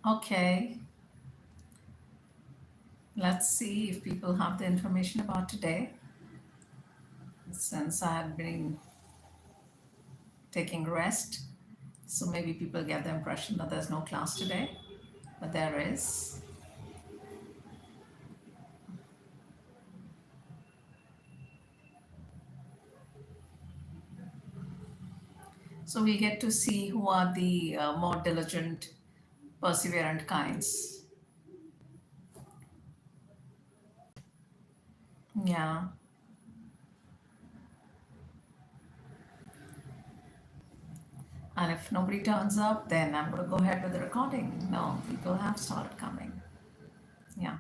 Okay, let's see if people have the information about today. Since I had been taking rest, so maybe people get the impression that there's no class today, but there is. So we get to see who are the more diligent, perseverant kinds. Yeah. And if nobody turns up, then I'm going to go ahead with the recording. No, people have started coming. Yeah.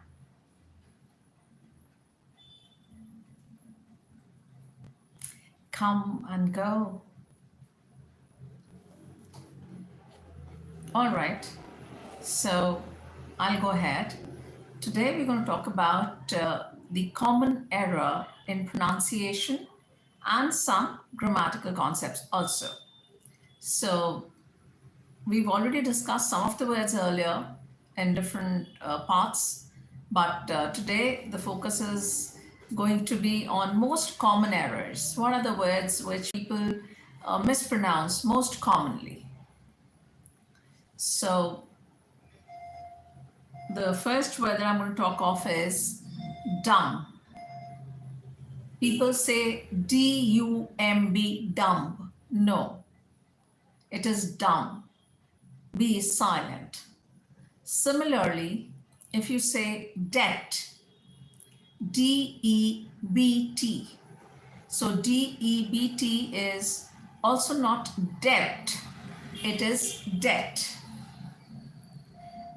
Come and go. All right. So I'll go ahead. Today we're going to talk about the common error in pronunciation and some grammatical concepts also. So we've already discussed some of the words earlier in different parts, but today the focus is going to be on most common errors. What are the words which people mispronounce most commonly? So the first word that I'm going to talk of is dumb. People say D-U-M-B, dumb. No, it is dumb. B is silent. Similarly, if you say debt, D-E-B-T. So D-E-B-T is also not debt, it is debt.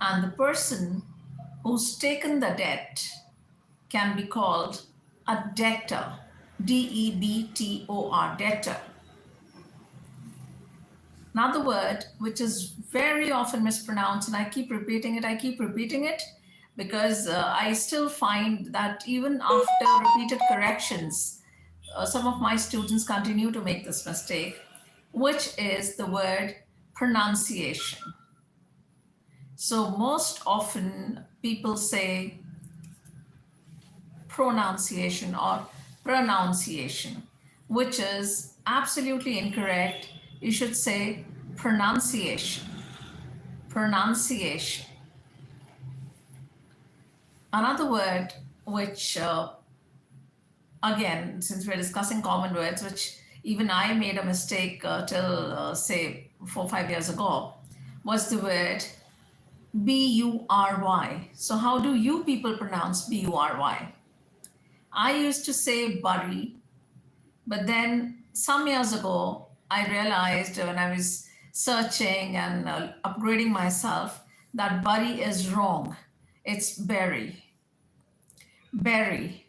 And the person who's taken the debt can be called a debtor, D-E-B-T-O-R, debtor. Another word which is very often mispronounced, and I keep repeating it because I still find that even after repeated corrections, some of my students continue to make this mistake, which is the word pronunciation. So most often people say pronunciation or pronunciation, which is absolutely incorrect. You should say pronunciation. Pronunciation. Another word which, again, since we're discussing common words, which even I made a mistake till, say, 4 or 5 years ago, was the word B-U-R-Y. So how do you people pronounce B-U-R-Y? I used to say bury, but then some years ago, I realized when I was searching and upgrading myself that bury is wrong. It's bury. Bury.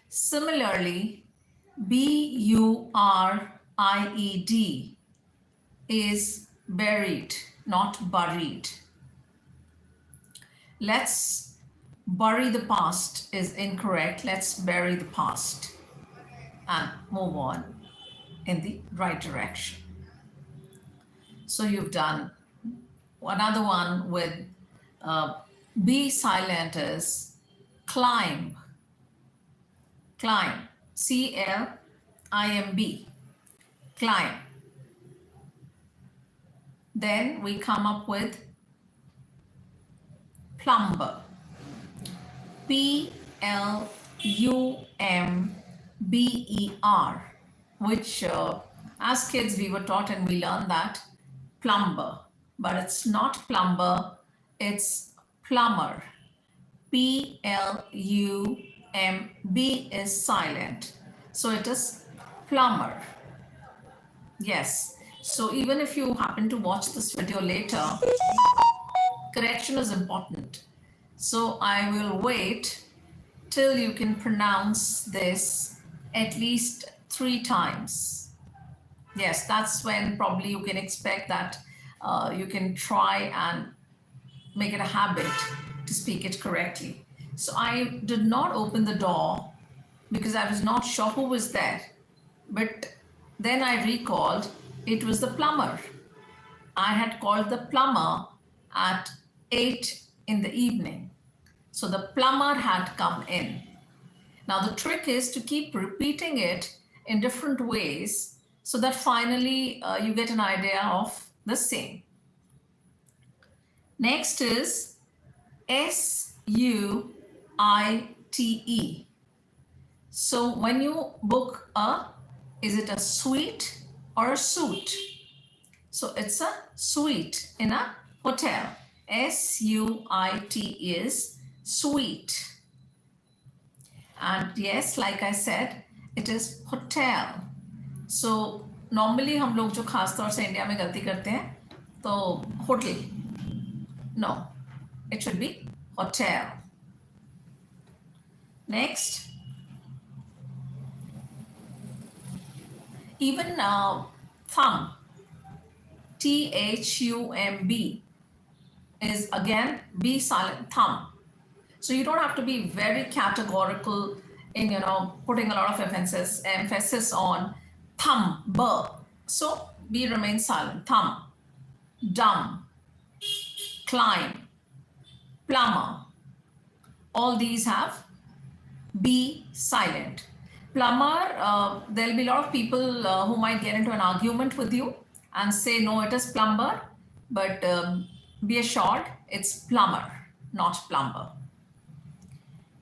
Similarly, B-U-R-I-E-D is buried, not buried. Let's bury the past is incorrect. Let's bury the past and move on in the right direction. So you've done another one with be silent is climb. Climb. C-L-I-M-B. Climb. Then we come up with plumber. P-L-U-M-B-E-R, which as kids we were taught and we learned that plumber, but it's not plumber, it's plumber. P-L-U-M-B is silent, so it is plumber. Yes, so even if you happen to watch this video later, correction is important. So I will wait till you can pronounce this at least 3 times. Yes, that's when probably you can expect that you can try and make it a habit to speak it correctly. So I did not open the door because I was not sure who was there. But then I recalled it was the plumber. I had called the plumber at 8 in the evening. So the plumber had come in. Now the trick is to keep repeating it in different ways so that finally you get an idea of the same. Next is SUITE. So when you book is it a suite or a suite? So it's a suite in a hotel. SUIT is suite. And yes, like I said, it is hotel. So normally हम लोग जो खास तौर से India में गलती करते हैं तो hotel. No, it should be hotel. Next, even thumb, THUMB, is again B silent, thumb. So you don't have to be very categorical in putting a lot of emphasis on thumb, b. So B remains silent. Thumb, dumb, climb, plumber. All these have B silent. Plumber, there'll be a lot of people who might get into an argument with you and say, no, it is plumber, but be assured it's plumber, not plumber.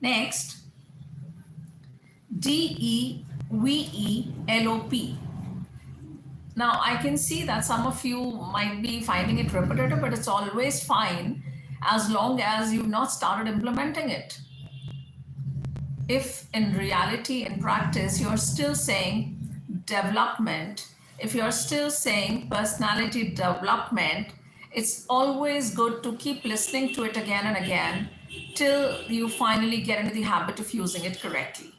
Next, DEVELOP. Now I can see that some of you might be finding it repetitive, but it's always fine as long as you've not started implementing it. If in reality, in practice, you're still saying development, if you're still saying personality development, it's always good to keep listening to it again and again till you finally get into the habit of using it correctly.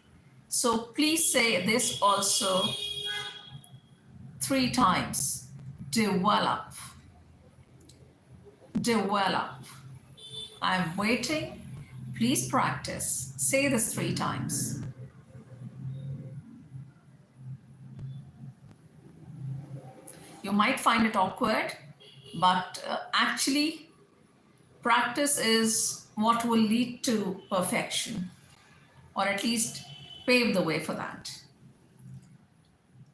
So please say this also 3 times. Develop. Develop. I'm waiting. Please practice. Say this 3 times. You might find it awkward, but actually, practice is what will lead to perfection, or at least pave the way for that.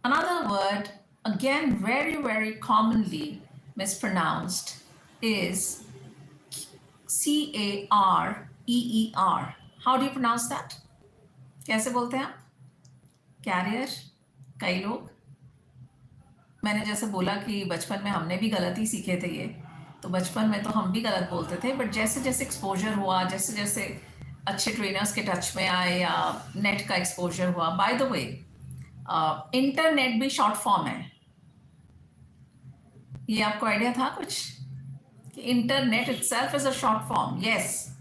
Another word, again, very, very commonly mispronounced, is CAREER. How do you pronounce that? कैसे बोलते हैं आप? Carrier? कई लोग. मैंने जैसे बोला कि बचपन में हमने भी गलत ही सीखे थे ये, तो बचपन में तो हम भी गलत बोलते थे, बट जैसे जैसे एक्सपोजर हुआ, जैसे जैसे अच्छे ट्रेनर्स के टच में आए या नेट का एक्सपोजर हुआ. बाय द वे, इंटरनेट भी शॉर्ट फॉर्म है. ये आपको आइडिया था कुछ कि internet itself is a short form? Yes,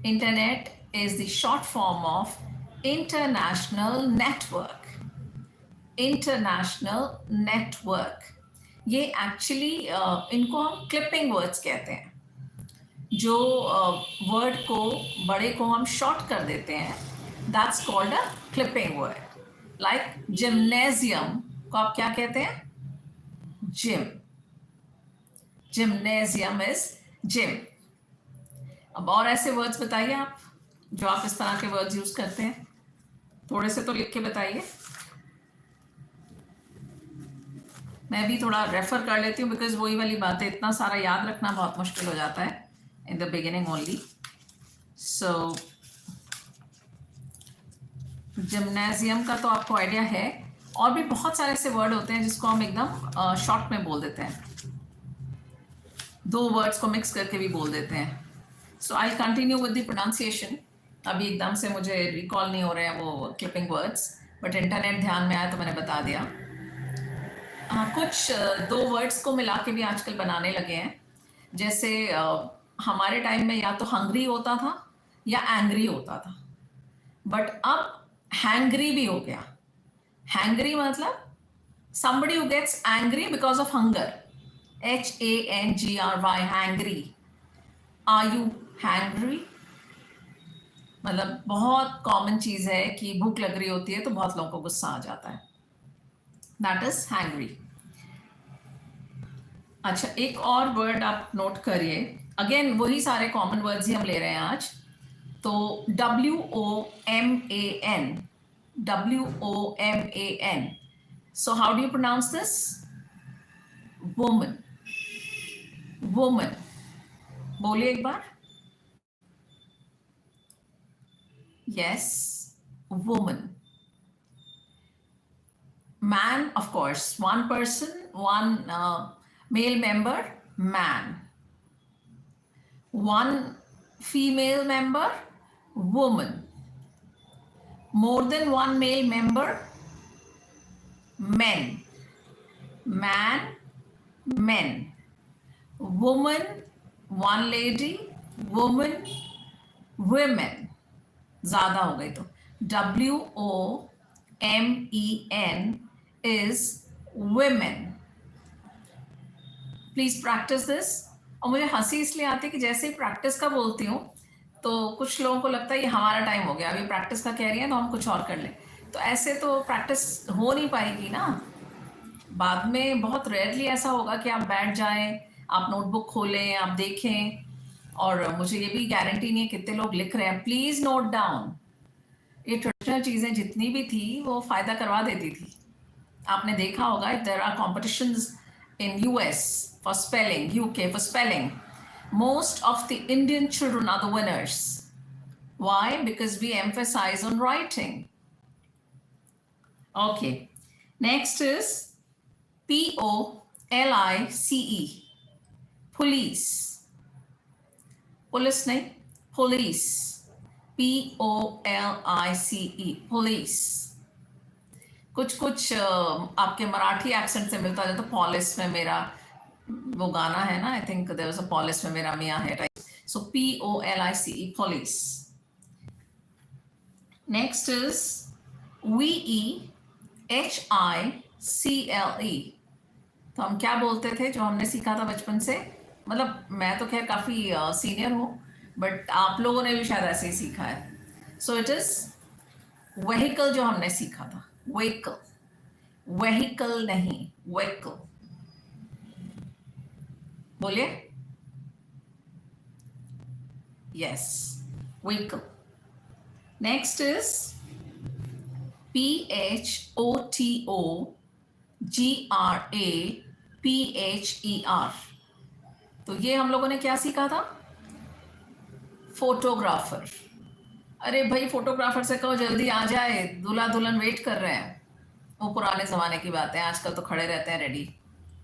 internet is the short form of international network. International network, ये एक्चुअली इनको हम क्लिपिंग वर्ड्स कहते हैं. जो वर्ड को बड़े को हम शॉर्ट कर देते हैं, that's called a clipping word. Like gymnasium को आप क्या कहते हैं? जिम. Gymnasium is gym. अब और ऐसे वर्ड्स बताइए आप जो आप इस तरह के वर्ड्स यूज करते हैं. थोड़े से तो लिख के बताइए. मैं भी थोड़ा रेफर कर लेती हूँ, बिकॉज वही वाली बात है, इतना सारा याद रखना बहुत मुश्किल हो जाता है in the beginning only. So gymnasium का तो आपको आइडिया है. और भी बहुत सारे ऐसे वर्ड होते हैं जिसको हम एकदम शॉर्ट में बोल देते हैं, 2 वर्ड्स को मिक्स करके भी बोल देते हैं. So I continue with the pronunciation. अभी एकदम से मुझे रिकॉल नहीं हो रहे हैं वो क्लिपिंग वर्ड्स, बट इंटरनेट ध्यान में आया तो मैंने बता दिया. कुछ 2 वर्ड्स को मिला के भी आजकल बनाने लगे हैं. जैसे हमारे टाइम में या तो हंग्री होता था या एंग्री होता था, बट अब हैंग्री भी हो गया. हैंग्री मतलब somebody who gets angry because of hunger. HANGRY, hangry. Are you hangry? मतलब बहुत कॉमन चीज है कि भूख लग रही होती है तो बहुत लोगों को गुस्सा आ जाता है. That is hangry. अच्छा, एक और वर्ड आप नोट करिए. अगेन वही सारे कॉमन वर्ड्स ही हम ले रहे हैं आज. तो WOMAN, WOMAN. So how do you pronounce this? Woman. Woman. बोलिए एक बार. Yes, woman. Man, of course, one person, one male member, man. One female member, woman. More than one male member, men. Man, men. Woman, one lady, woman, women. ज़्यादा हो गई तो WOMEN is women. Please practice this. और मुझे हंसी इसलिए आती है कि जैसे ही प्रैक्टिस का बोलती हूँ तो कुछ लोगों को लगता है ये हमारा टाइम हो गया, अभी प्रैक्टिस का कह रही है तो हम कुछ और कर लें. तो ऐसे तो प्रैक्टिस हो नहीं पाएगी ना. बाद में बहुत रेयरली ऐसा होगा कि आप बैठ जाएं, आप नोटबुक खोलें, आप देखें. और मुझे ये भी गारंटी नहीं है कितने लोग लिख रहे हैं. Please note down. ये ट्रेडिशनल चीज़ें जितनी भी थी वो फ़ायदा करवा देती थी. आपने देखा होगा, if there are competitions in US for spelling, UK for spelling, most of the Indian children are the winners. Why? Because we emphasize on writing. Okay. Next is POLICE. Police. Police नहीं, police. POLICE. Police. कुछ आपके Marathi accent से मिलता है. तो polish में मेरा वो गाना है ना, I think there was a police में मेरा मियाँ है, right. So POLICE, police. Next is VEHICLE. तो हम क्या बोलते थे जो हमने सीखा था बचपन से? मतलब मैं तो खैर काफ़ी सीनियर हूँ, बट आप लोगों ने भी शायद ऐसे ही सीखा है. सो इट इज व्हीकल जो हमने सीखा था. व्हीकल, व्हीकल नहीं, व्हीकल. बोलिए. Yes, vehicle. Next is PHOTOGRAPHER. तो ये हम लोगों ने क्या सीखा था? फोटोग्राफर. अरे भाई, फोटोग्राफर से कहो जल्दी आ जाए, दूल्हा दुल्हन वेट कर रहे हैं. वो पुराने ज़माने की बात है. आजकल तो खड़े रहते हैं रेडी,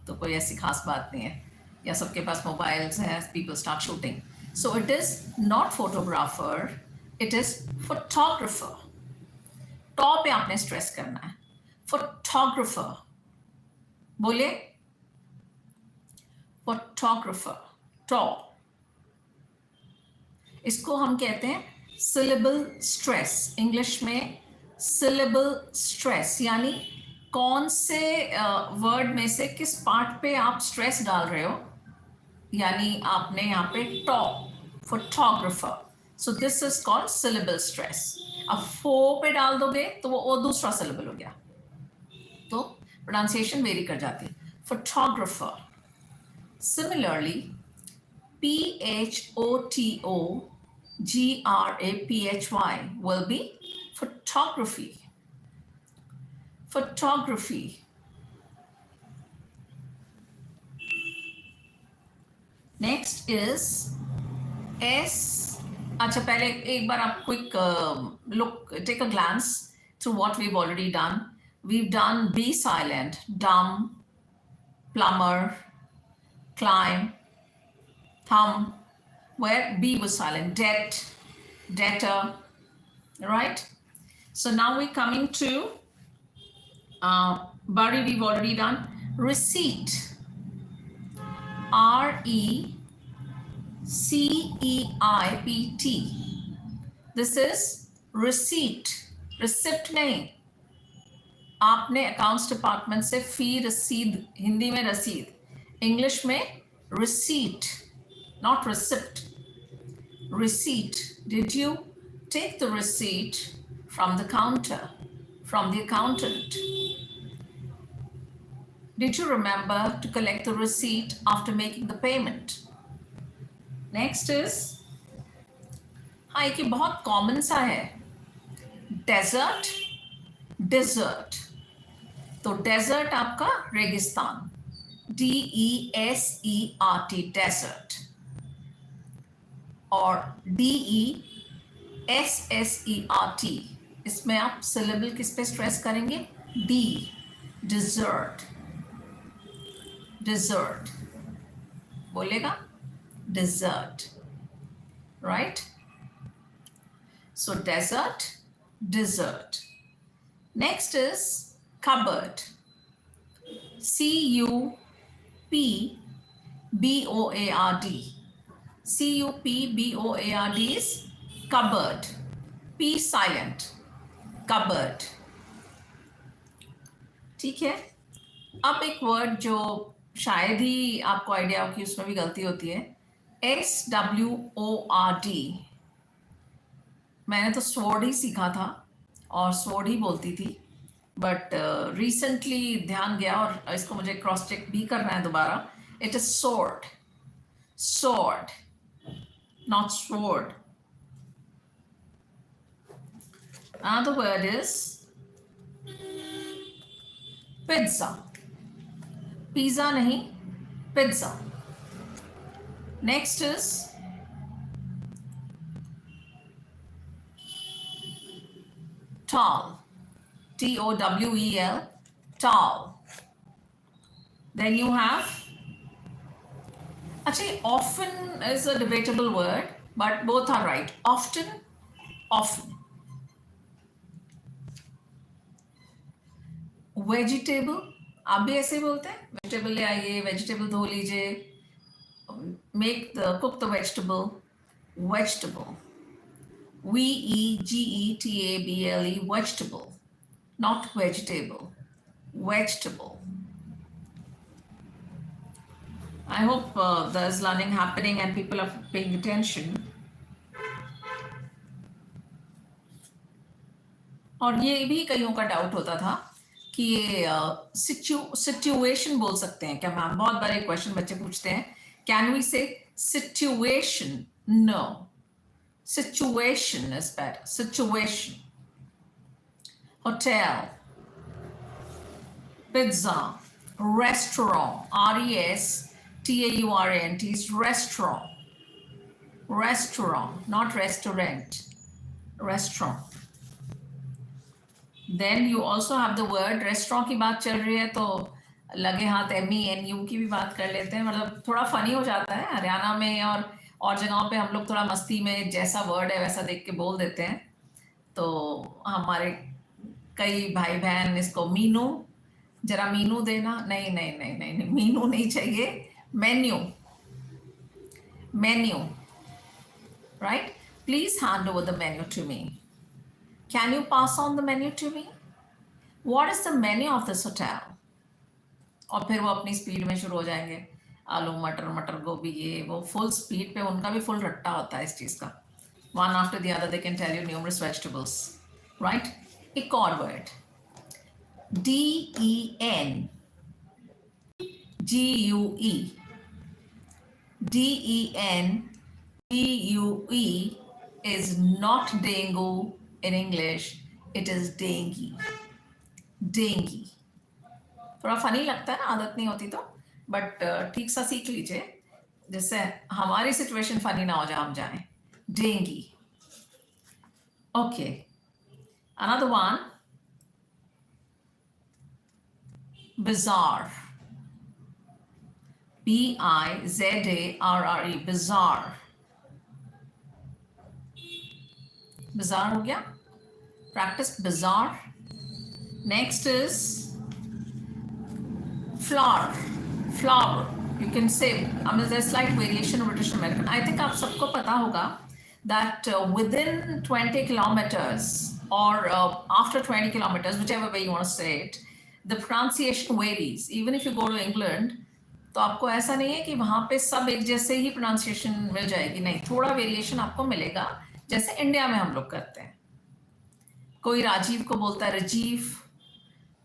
तो कोई ऐसी खास बात नहीं है. या सबके पास मोबाइल्स हैं, people start shooting. So it is not photographer, it is photographer. टॉ पे आपने स्ट्रेस करना है. फोटोग्राफर. बोलिए. फोटोग्राफर. टॉ. इसको हम कहते हैं सिलेबल स्ट्रेस. इंग्लिश में सिलेबल स्ट्रेस, यानी कौन से वर्ड में से किस पार्ट पे आप स्ट्रेस डाल रहे हो. यानी आपने यहाँ पे टॉ, photographer. So this is called syllable stress. अब फो पे डाल दोगे तो वो दूसरा सिलेबल हो गया, तो प्रोनाउंसिएशन वेरी कर जाती है. Photographer. Similarly PHOTOGRAPHY will be photography. Photography. Next is S. अच्छा, पहले एक बार आप quick look, take a glance to what we've already done. We've done B silent, dumb, plumber, climb, thumb, where B was silent, debt, debtor, right? So now we're coming to bury, we've already done. Receipt. RECEIPT. This is receipt. Receipt नहीं. आपने accounts department से फी रसीद, हिंदी में रसीद, English में receipt, not receipt. Receipt. Did you take the receipt from the counter, from the accountant? Did you remember to collect the receipt after making the payment? Next is, हाँ एक ये बहुत common सा है, डेजर्ट, डिजर्ट। तो desert आपका रेगिस्तान, DESERT, desert. और DESSERT, इसमें आप सिलेबल किस पे स्ट्रेस करेंगे? डी, डिजर्ट, डिजर्ट बोलेगा, dessert, right? So desert, dessert. Next is cupboard, CUPBOARD, CUPBOARD is cupboard, P silent, cupboard। ठीक है। अब एक वर्ड जो शायद ही आपको आइडिया हो कि उसमें भी गलती होती है, SWORD। मैंने तो स्वॉर्ड ही सीखा था और स्वॉर्ड ही बोलती थी, बट रिसेंटली ध्यान गया और इसको मुझे क्रॉस चेक भी करना है दोबारा। It is sword, sword, not sword. Another word is pizza, pizza नहीं, pizza. Next is tall, TOWEL, tall. Then you have, actually often is a debatable word, but both are right. Often, often. Vegetable, आप भी ऐसे बोलते हैं, vegetable ले आइए, vegetable धो लीजिए, cook the vegetable, vegetable, VEGETABLE, vegetable, not vegetable, vegetable. I hope there's learning happening and people are paying attention. और ये भी कईयों का डाउट होता था कि ये सिचुएशन बोल सकते हैं क्या मैम? बहुत बार एक क्वेश्चन बच्चे पूछते हैं, can we say situation? No, situation is better, situation. Hotel, pizza, restaurant, RESTAURANT is restaurant, restaurant, not restaurant, restaurant. Then you also have the word, restaurant की बात चल रही है तो लगे हाथ MENU की भी बात कर लेते हैं। मतलब थोड़ा फनी हो जाता है, हरियाणा में और जगहों पे हम लोग थोड़ा मस्ती में जैसा वर्ड है वैसा देख के बोल देते हैं। तो हमारे कई भाई बहन इसको मीनू, जरा मीनू देना, नहीं नहीं नहीं नहीं, नहीं मीनू नहीं चाहिए, menu, menu, right? Please hand over the menu to me. Can you pass on the menu to me? What is the menu of this hotel? और फिर वो अपनी स्पीड में शुरू हो जाएंगे, आलू मटर, मटर गोभी, ये वो फुल स्पीड पे, उनका भी फुल रट्टा होता है इस चीज का। One after the other they can tell you numerous vegetables, right? एक और word, DEN, GUE, DEN, GUE is not dengue in English, it is dengue, dengue। थोड़ा फनी लगता है ना, आदत नहीं होती तो, बट ठीक सा सीख लीजिए जिससे हमारी सिचुएशन फनी ना हो जाए, हम जाए। Dinghy, okay. Another one, bizarre, BIZARRE, bizarre, bizarre हो गया, practice bizarre। Next is flower, flower, you can say, I mean there's slight variation of British American. I think आप सबको पता होगा that within 20 kilometers or after 20 kilometers, whichever way you want to say it, the pronunciation varies. Even if you go to England, तो आपको ऐसा नहीं है कि वहाँ पे सब एक जैसे ही pronunciation मिल जाएगी, नहीं, थोड़ा variation आपको मिलेगा, जैसे इंडिया में हम लोग करते हैं। कोई राजीव को बोलता है राजीव,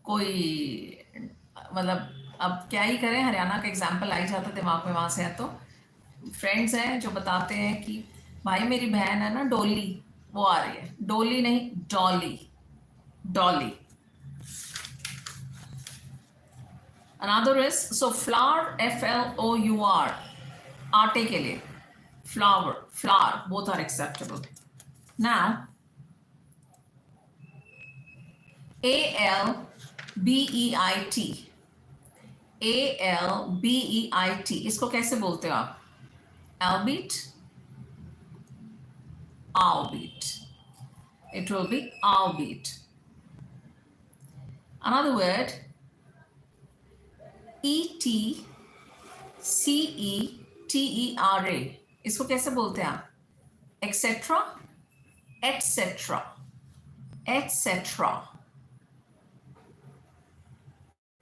कोई मतलब अब क्या ही करें, हरियाणा का एग्जाम्पल आ ही जाता दिमाग में वहां से है, तो फ्रेंड्स हैं जो बताते हैं कि भाई मेरी बहन है ना डोली, वो आ रही है, डोली नहीं Dolly, Dolly. Another is, so flour, FLOUR, आटे के लिए, flour, flour, both are acceptable. Now, ALBEIT, ALBEIT, इसको कैसे बोलते हो आप? Albeit, albeit. It will be albeit. Another word, ETCETERA, इसको कैसे बोलते हैं आप? Etc, etc, etc,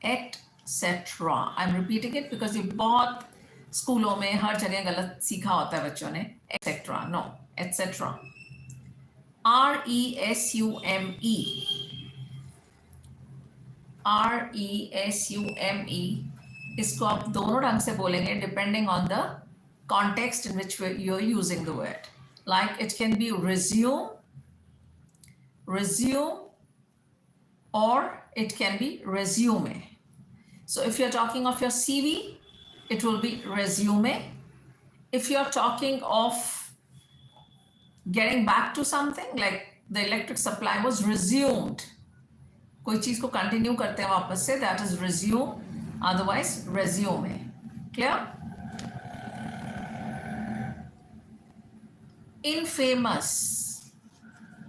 etc. I'm repeating it because ये बहुत स्कूलों में हर जगह गलत सीखा होता है बच्चों ने. etc, no, etc. RESUME, RESUME, इसको आप दोनों ढंग से बोलेंगे depending on the context in which you're using the word. Like it can be resume, or it can be resume. So if you're talking of your CV, it will be resume. If you're talking of getting back to something, like the electric supply was resumed, कोई चीज को continue करते हैं वापस से, that is resume, otherwise resume. Clear? Infamous,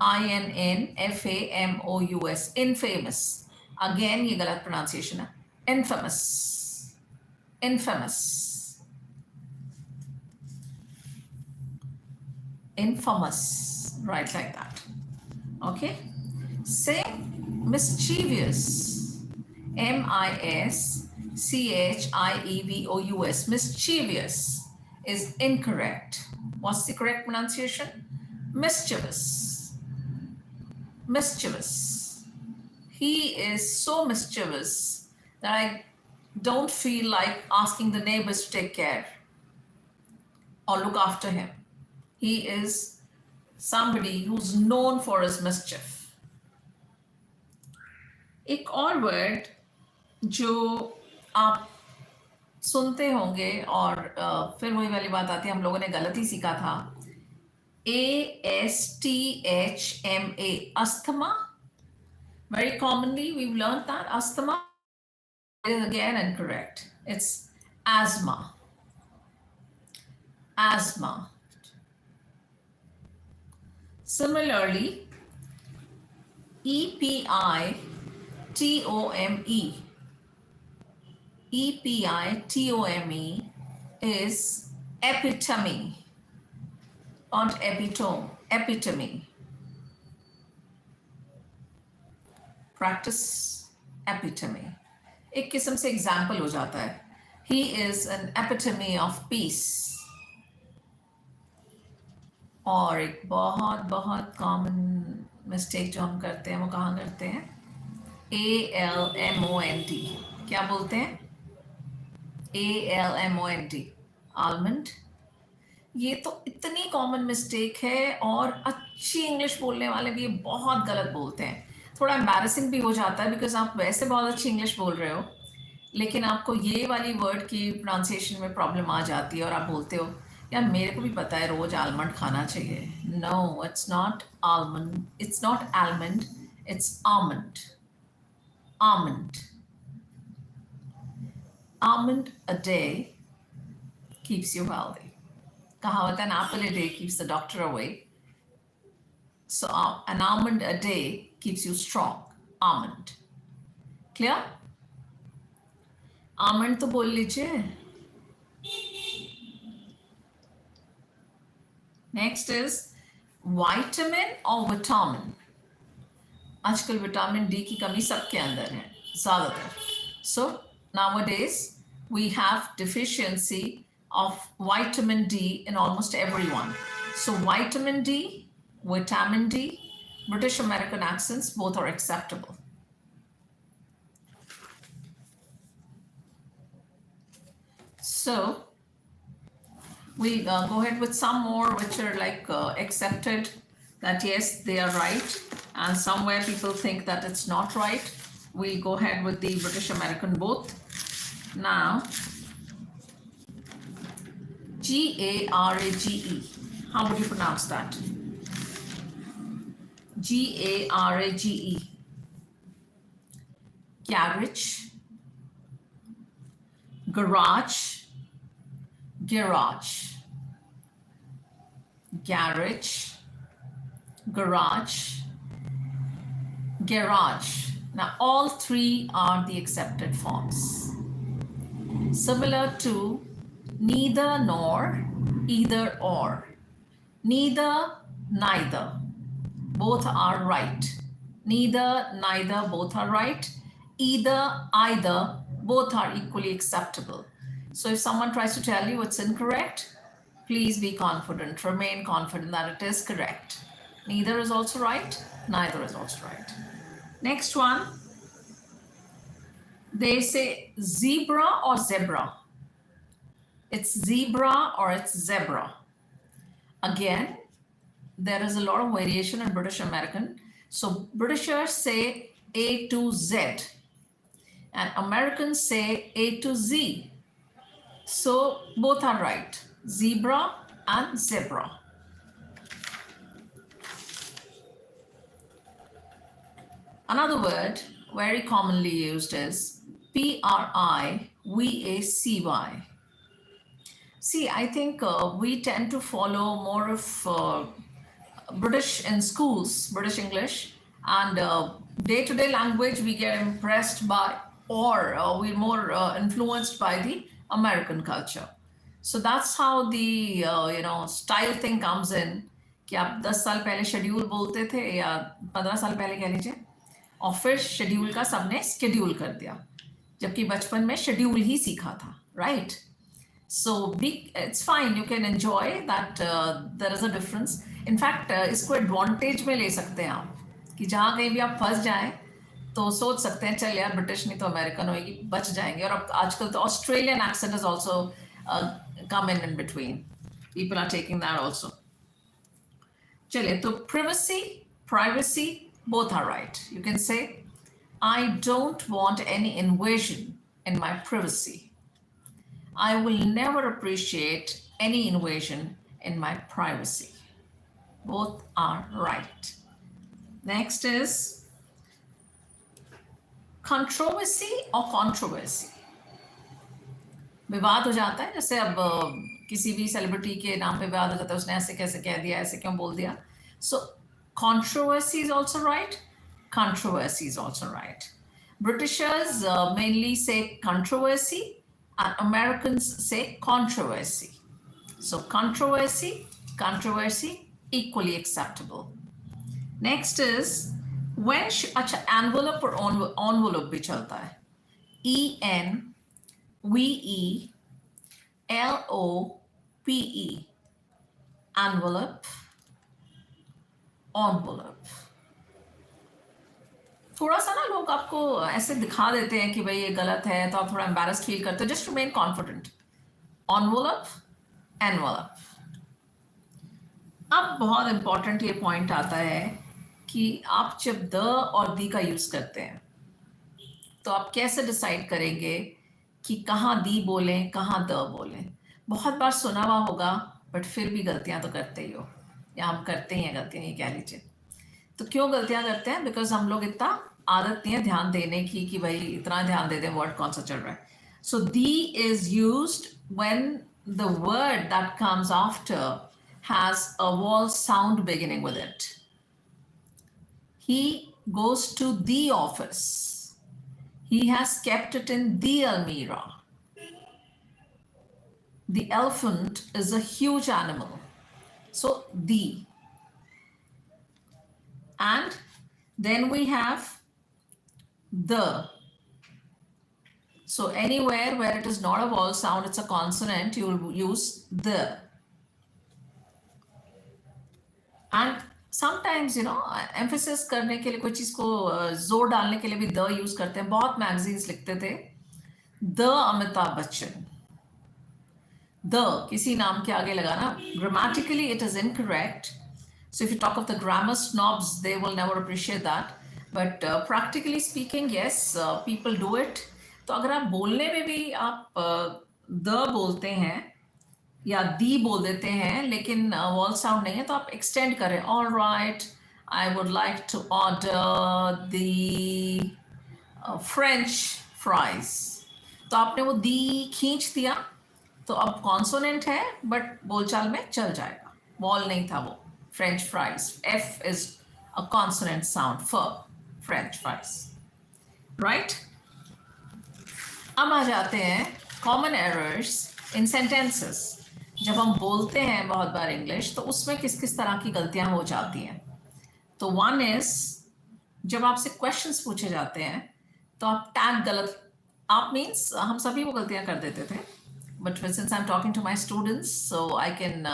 INNFAMOUS, infamous. Again ये गलत pronunciation है. Infamous, infamous, infamous, right, like that. Okay, say mischievous, MISCHIEVOUS, mischievous is incorrect. What's the correct pronunciation? Mischievous, mischievous. He is so mischievous that I don't feel like asking the neighbors to take care or look after him. He is somebody who's known for his mischief. एक और word जो आप सुनते होंगे और फिर वही वाली बात आती है, हम लोगों ने गलत ही सीखा था. ASTHMA, asthma. Very commonly we've learned that asthma is again incorrect. It's asthma, asthma. Similarly, EPITOME, EPITOME is epitome, not epitome, epitome. Practice epitome. एक किस्म से एग्जाम्पल हो जाता है. He is an epitome of peace. और एक बहुत बहुत कॉमन मिस्टेक जो हम करते हैं वो कहाँ करते हैं? ALMOND, क्या बोलते हैं? ALMOND, almond. ये तो इतनी कॉमन मिस्टेक है और अच्छी इंग्लिश बोलने वाले भी ये बहुत गलत बोलते हैं. थोड़ा एम्बैरेसिंग भी हो जाता है बिकॉज आप वैसे बहुत अच्छी इंग्लिश बोल रहे हो लेकिन आपको ये वाली वर्ड की प्रोनाउंसिएशन में प्रॉब्लम आ जाती है और आप बोलते हो यार मेरे को भी पता है रोज आलमंड खाना चाहिए. No, it's not almond, it's not almond, it's almond, almond. Almond a day keeps you healthy. Kahavat, an apple a day keeps the doctor away. So an almond a day keeps you strong. Almond. Clear? Almond to bol lijiye. Next is vitamin or vitamin. आजकल vitamin D की कमी सबके अंदर है ज़्यादातर. So nowadays we have deficiency of vitamin D in almost everyone. So vitamin D, vitamin D, British American accents, both are acceptable. So We'll go ahead with some more which are like accepted, that yes, they are right, and somewhere people think that it's not right. We'll go ahead with the British American both. Now, Garage. How would you pronounce that? Garage. Garage, garage, garage, garage, garage, garage. Now, all three are the accepted forms. Similar to neither nor, either or. Neither, neither. Both are right. Neither, neither, both are right. Either, either, both are equally acceptable. So if someone tries to tell you it's incorrect, please be confident, remain confident that it is correct. Neither is also right, neither is also right. Next one, they say zebra or zebra. It's zebra or it's zebra. Again, there is a lot of variation in British American. So Britishers say A to Z and Americans say A to Z. So both are right, zebra and zebra. Another word very commonly used is Privacy. See, I think we tend to follow more of British in schools, British English, and day-to-day language we get impressed by, or we're more influenced by the American culture. So that's how the style thing comes in. कि आप 10 साल पहले schedule बोलते थे या 15 साल पहले कह लीजिए, और फिर शेड्यूल का सबने स्केड्यूल कर दिया, जबकि बचपन में शेड्यूल ही सीखा था, right? So it's fine, you can enjoy that there is a difference. In fact, इसको एडवांटेज में ले सकते हैं आप, कि जहाँ कहीं भी आप फंस जाएं तो सोच सकते हैं चल यार ब्रिटिश नहीं तो अमेरिकन होएगी, बच जाएंगे. और अब आजकल तो Australian accent is also come in between. People are taking that also. चलिए, तो privacy, both are right. You can say, I don't want any invasion in my privacy. I will never appreciate any invasion in my privacy. Both are right. Next is controversy or controversy. विवाद हो जाता है, जैसे अब किसी भी celebrity के नाम पे विवाद हो जाता है, उसने ऐसे कैसे कह दिया, ऐसे क्यों बोल दिया. So controversy is also right, controversy is also right. Britishers mainly say controversy and Americans say controversy. So controversy, equally acceptable. Next is when अच्छा envelope और envelope भी चलता है. ENVELOPE, envelope, envelope. थोड़ा सा ना लोग आपको ऐसे दिखा देते हैं कि भाई ये गलत है, तो आप थोड़ा एम्बैरेस्ड फील करते हो. Just remain confident. envelope, envelope. अब बहुत इंपॉर्टेंट ये पॉइंट आता है कि आप जब द और दी का यूज करते हैं तो आप कैसे डिसाइड करेंगे कि कहाँ दी बोलें, कहाँ द बोलें. बहुत बार सुना हुआ होगा, बट फिर भी गलतियां तो करते ही हो, या हम करते ही हैं गलतियां, ये कह लीजिए. तो क्यों गलतियां करते हैं? बिकॉज हम लोग इतना आदत नहीं है ध्यान देने की कि भाई इतना ध्यान दे दें वर्ड कौन सा चल रहा है. So the is used when the word that comes after has a vowel sound beginning with it. He goes to the office. He has kept it in the almirah. The elephant is a huge animal. So the. And then we have the. So anywhere where it is not a vowel sound, it's a consonant, you will use the. And sometimes emphasis करने के लिए कोई चीज को जोर डालने के लिए भी द यूज करते हैं. बहुत मैगजीन्स लिखते थे द अमिताभ बच्चन, द किसी नाम के आगे लगाना, grammatically it is incorrect. So if you talk of the grammar snobs, they will never appreciate that. But practically speaking, yes, people do it. तो अगर आप बोलने में भी आप द बोलते हैं या दी बोल देते हैं लेकिन वॉल साउंड नहीं है, तो आप एक्सटेंड करें. All right, I would like to order the French fries. तो आपने वो दी खींच दिया, तो अब कॉन्सोनेंट है बट बोलचाल में चल जाएगा. वॉल नहीं था वो. French fries, F is a consonant sound for French fries, right. अब आ जाते हैं कॉमन एरर्स इन सेंटेंसेस. जब हम बोलते हैं बहुत बार इंग्लिश, तो उसमें किस किस तरह की गलतियां हो जाती हैं. तो वन इज, जब आपसे क्वेश्चंस पूछे जाते हैं तो आप टैग गलत, आप मीन्स हम सभी वो गलतियां कर देते थे, but since I am talking to my students, so I can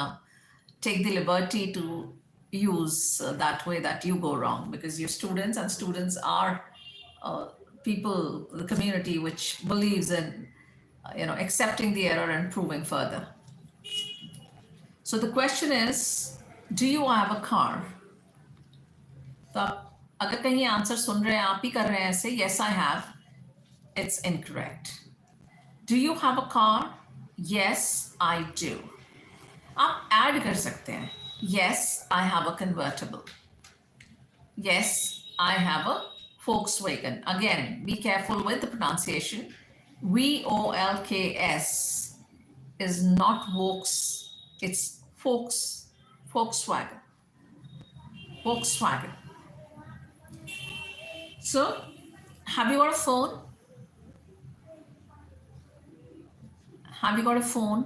take the liberty to use that way that you go wrong, because you're students and students are people, the community which believes in accepting the error and proving further. So the question is, do you have a car? तो आप अगर कहीं answer सुन रहे हैं, आप ही कर रहे हैं ऐसे, yes I have, it's incorrect. Do you have a car? Yes I do. आप ऐड कर सकते हैं, yes I have a convertible, yes I have a Volkswagen. Again, be careful with the pronunciation. Volks is not Volks, it's Volkswagen. So have you got a phone?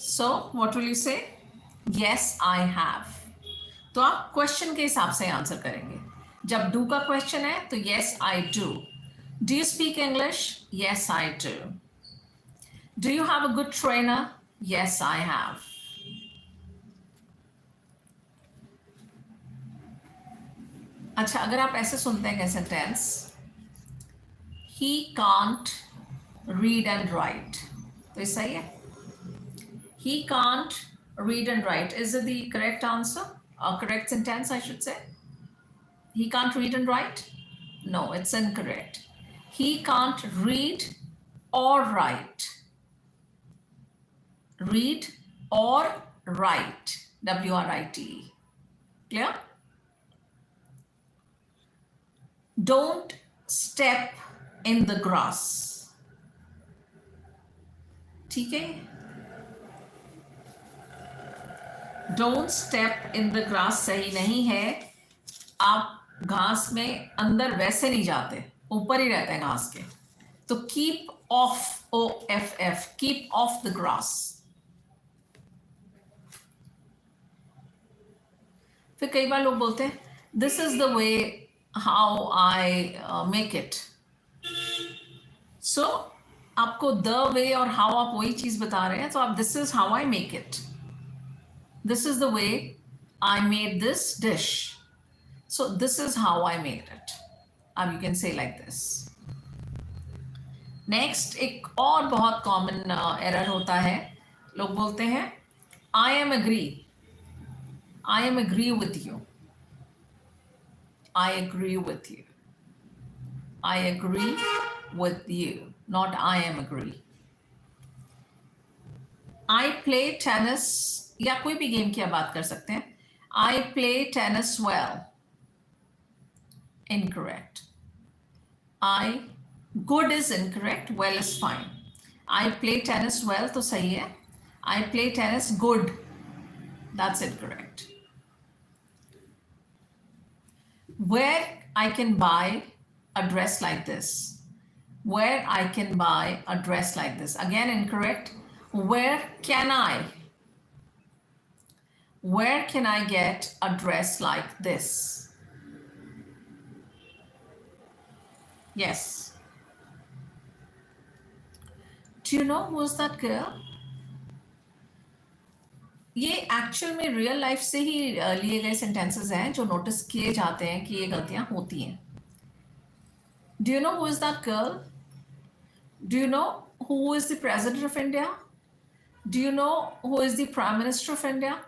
So what will you say? Yes I have. तो आप question के हिसाब से answer करेंगे. जब do का question है तो yes I do. Do you speak English? Yes I do. Do you have a good trainer? Yes I have. अच्छा, अगर आप ऐसे सुनते हैं sentence, he can't read and write, तो ये सही है. He can't read and write. Is it the correct answer? Or correct sentence, I should say? He can't read and write? No, it's incorrect. He can't read or write. Read or write. W-R-I-T-E. Clear? Don't step in the grass. ठीक है? Don't step in the grass सही नहीं है. आप घास में अंदर वैसे नहीं जाते, ऊपर ही रहते हैं घास के. तो keep off, OFF, keep off the grass. फिर कई बार लोग बोलते हैं this is the way how I make it. So आपको द वे और हाउ आप वही चीज बता रहे हैं, तो आप this is how I make it. This is the way I made this dish. So this is how I made it. You can say like this. Next, एक और बहुत common error होता है. लोग बोलते हैं I am agree. I am agree with you. I agree with you. I agree with you. Not I am agree. I play tennis. या कोई भी गेम की आप बात कर सकते हैं. I play tennis well. Incorrect. Good is incorrect. Well is fine. I play tennis well तो सही है. I play tennis good. That's incorrect. Where I can buy a dress like this. Where I can buy a dress like this. Again incorrect. Where can I? Where can I get a dress like this? Yes. Do you know who is that girl? ये actual में real life से ही लिए गए sentences हैं जो notice किए जाते हैं कि ये गलतियां होती हैं. Do you know who is that girl? Do you know who is the president of India? Do you know who is the Prime Minister of India?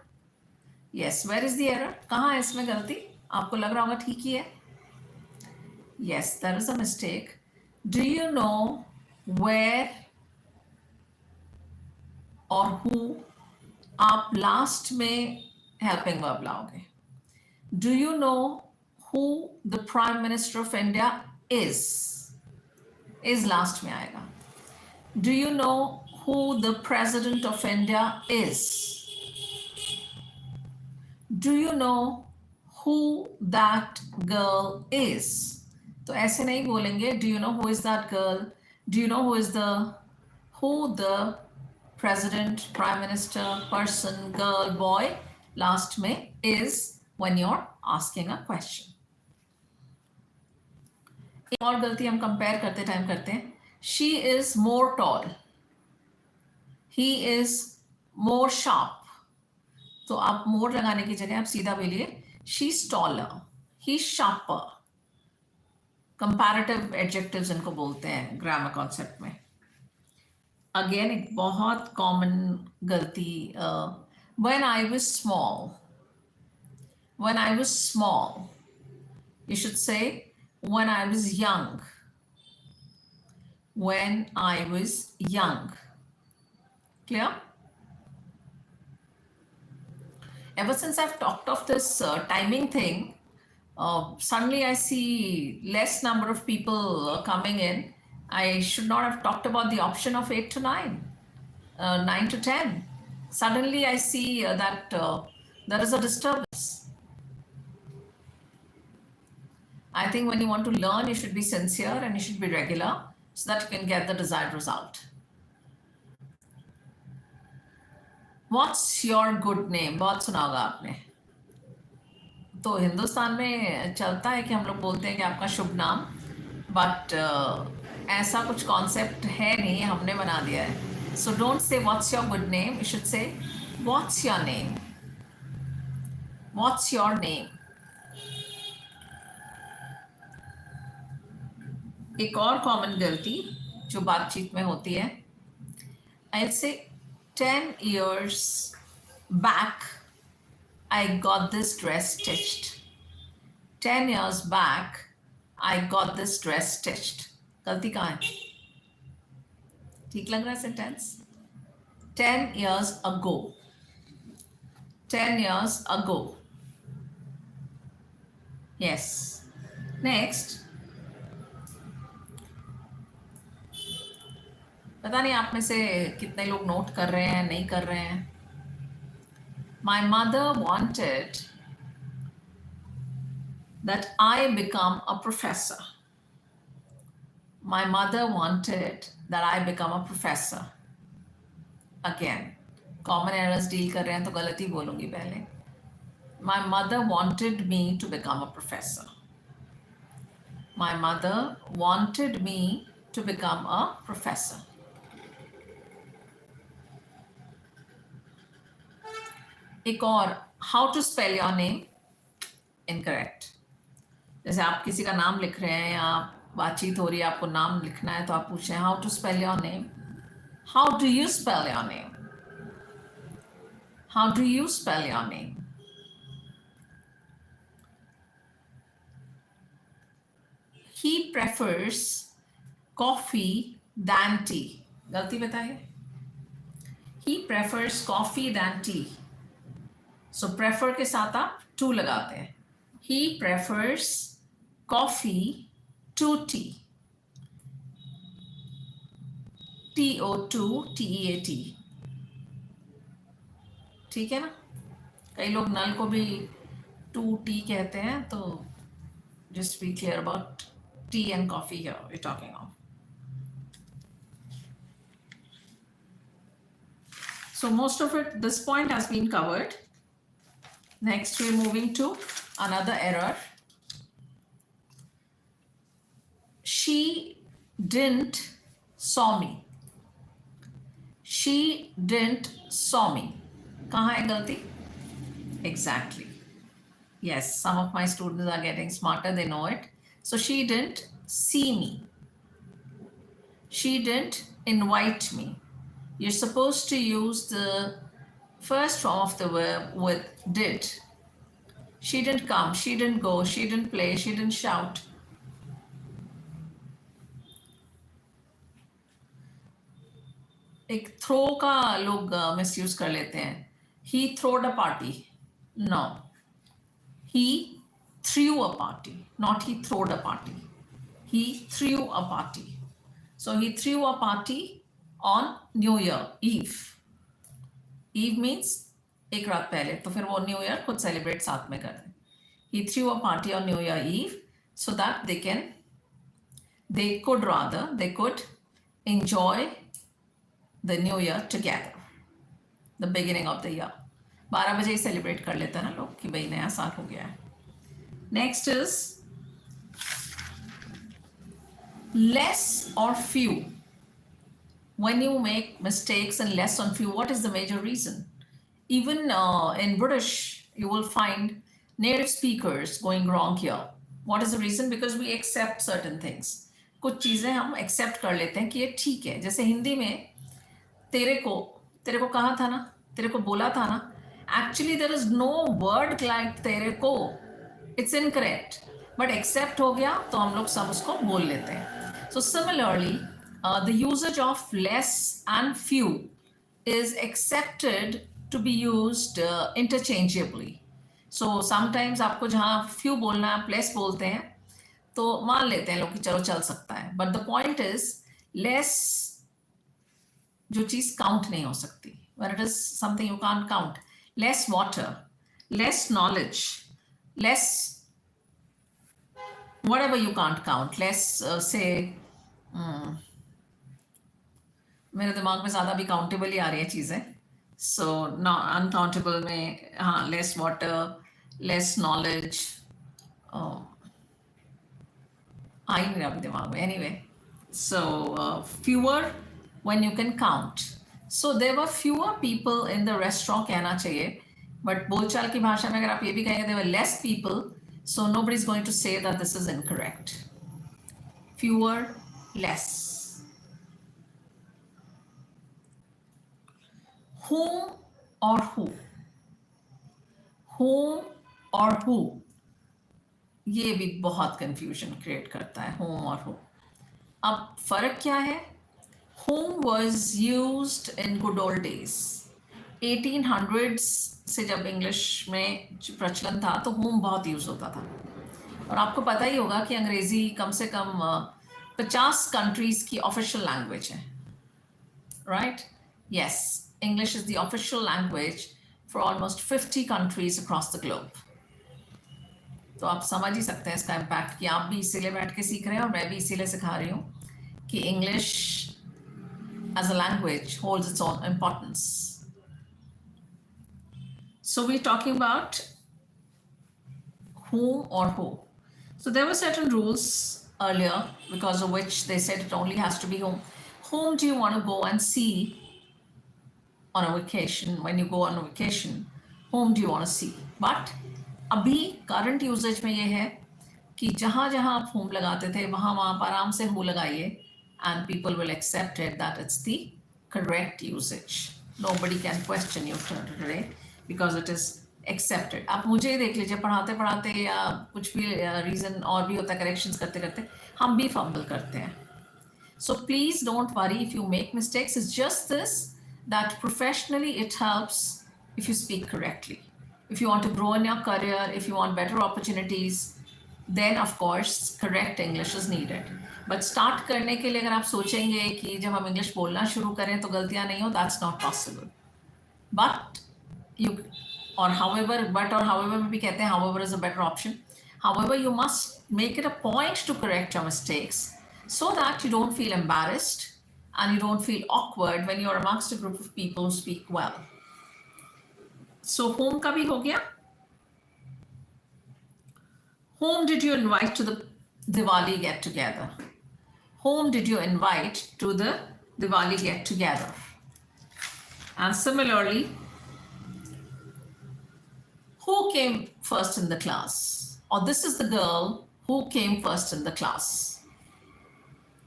Yes. Where is the error? कहाँ है इसमें गलती? आपको लग रहा होगा ठीक ही है. Yes, there is a mistake. Do you know where or who आप लास्ट में helping verb लाओगे? Do you know who the Prime Minister of India is? Is last में आएगा. Do you know who the President of India is? Do you know who that girl is? तो ऐसे नहीं बोलेंगे. Do you know who is that girl? Do you know who the president, prime minister, person, girl, boy last में is when you're asking a question. एक और गलती हम compare करते टाइम करते हैं. She is more tall. He is more sharp. तो आप more लगाने की जगह आप सीधा बोलिए she's taller, he's sharper. Comparative adjectives इनको बोलते हैं ग्रामर कॉन्सेप्ट में. अगेन एक बहुत कॉमन गलती. When I was small, you should say when I was young. When I was young. Clear? Ever since I've talked of this timing thing, suddenly I see less number of people coming in. I should not have talked about the option of 8 to 9, 9 to 10. Suddenly I see that there is a disturbance. I think when you want to learn, you should be sincere and you should be regular so that you can get the desired result. What's your good name? बहुत सुना होगा आपने. तो हिंदुस्तान में चलता है कि हम लोग बोलते हैं कि आपका शुभ नाम, बट ऐसा कुछ कॉन्सेप्ट है नहीं, हमने बना दिया है. So don't say what's your good name, you should say what's your name. What's your name. एक और कॉमन गलती जो बातचीत में होती है, आई से 10 years back I got this dress stitched. 10 years back I got this dress stitched. गलती कहाँ है? ठीक लग रहा है sentence? 10 years ago. 10 years ago. Yes. Next. पता नहीं आप में से कितने लोग नोट कर रहे हैं, नहीं कर रहे हैं. My mother wanted that I become a professor. My mother wanted that I become a professor. Again, common errors deal कर रहे हैं तो गलती बोलूंगी पहले. My mother wanted me to become a professor. My mother wanted me to become a professor. एक और, how to spell your name, incorrect. जैसे आप किसी का नाम लिख रहे हैं या बातचीत हो रही है, आपको नाम लिखना है तो आप पूछ रहे हैं how to spell your name. How do you spell your name? How do you spell your name? He prefers coffee than tea. गलती बताइए. He prefers coffee than tea. So prefer के साथ आप to लगाते हैं. He prefers coffee to tea. TO2 TEAT. ठीक है ना? कई लोग नल को भी 2T कहते हैं, तो just be clear about tea and coffee here we're talking of. So most of it, this point has been covered. Next, we're moving to another error. She didn't saw me. She didn't saw me. कहाँ है गलती? Exactly. Yes, some of my students are getting smarter, they know it. So she didn't see me. She didn't invite me. you're supposed to use the first form of the verb with did. She didn't come, she didn't go, she didn't play, she didn't shout. एक throw का लोग misuse कर लेते हैं. He throwed a party. No. He threw a party, not he throwed a party. He threw a party. So he threw a party on New Year Eve. Eve means एक रात पहले, तो फिर वो न्यू ईयर खुद celebrate साथ में कर दें. He threw a party on New Year Eve so that they could enjoy the new year together, the beginning of the year. 12 बजे ही सेलिब्रेट कर लेते हैं ना लोग कि भाई नया साल हो गया है. Next is less or few. When you make mistakes in less and few, what is the major reason? Even in British, you will find native speakers going wrong here. What is the reason? Because we accept certain things. कुछ चीज़ें हम accept कर लेते हैं कि ये ठीक है. जैसे हिंदी में तेरे को कहा था ना, तेरे को बोला था ना. Actually, there is no word like तेरे को. It's incorrect. But accept हो गया तो हम लोग सब उसको बोल लेते हैं. So similarly, the usage of less and few is accepted to be used interchangeably. So sometimes आपको जहाँ few बोलना है, less बोलते हैं, तो मान लेते हैं लोग कि चलो चल सकता है. But the point is, less जो चीज़ काउंट नहीं हो सकती. When it is something you can't count. Less water, less knowledge, less whatever you can't count. Less say मेरे दिमाग में ज़्यादा भी काउंटेबल ही आ रही है चीज़ें. सो अनकाउंटेबल में हाँ, लेस वाटर, लेस नॉलेज, आ ही नहीं रहा अभी दिमाग में. Anyway, so fewer when you can count. So there were fewer people in the restaurant कहना चाहिए. But बोलचाल की भाषा में अगर आप ये भी कहेंगे there were less people, so nobody is going to say that this is incorrect. Fewer, less. Whom or who? Whom or who? ये भी बहुत confusion create करता है, whom और who. अब फर्क क्या है? Whom was used in good old days. 1800s से जब इंग्लिश में प्रचलन था तो whom बहुत यूज होता था. और आपको पता ही होगा कि अंग्रेजी कम से कम 50 कंट्रीज की ऑफिशियल लैंग्वेज है. Right? Yes, English is the official language for almost 50 countries across the globe. तो आप समझ ही सकते हैं इसका इम्पैक्ट कि आप भी इसीलिए बैठ के सीख रहे हैं और मैं भी इसीलिए सिखा रही हूँ कि English as a language holds its own importance. So we're talking about whom or who. So there were certain rules earlier because of which they said it only has to be whom. Whom do you want to go and see on a vacation? When you go on a vacation, whom do you want to see? But अभी current usage में ये है कि जहाँ जहाँ आप whom लगाते थे वहाँ आप आराम से who लगाइए. And people will accept it that it's the correct usage. Nobody can question you today because it is accepted. आप मुझे ही देख लीजिए, पढ़ाते पढ़ाते या कुछ भी reason और भी होता है, corrections करते करते हम भी fumble करते हैं. So please don't worry if you make mistakes. It's just this, that professionally it helps if you speak correctly. If you want to grow in your career, if you want better opportunities, then of course correct English is needed. But start करने के लिए अगर आप सोचेंगे कि जब हम English बोलना शुरू करें तो गलतियां नहीं हो, that's not possible. But you और हाउएवर में भी कहते हैं however is a better option. However you must make it a point to correct your mistakes so that you don't feel embarrassed and you don't feel awkward when you are amongst a group of people who speak well. So home का भी हो गया. Whom did you invite to the Diwali get together? Whom did you invite to the Diwali get together? And similarly, who came first in the class? Or this is the girl who came first in the class.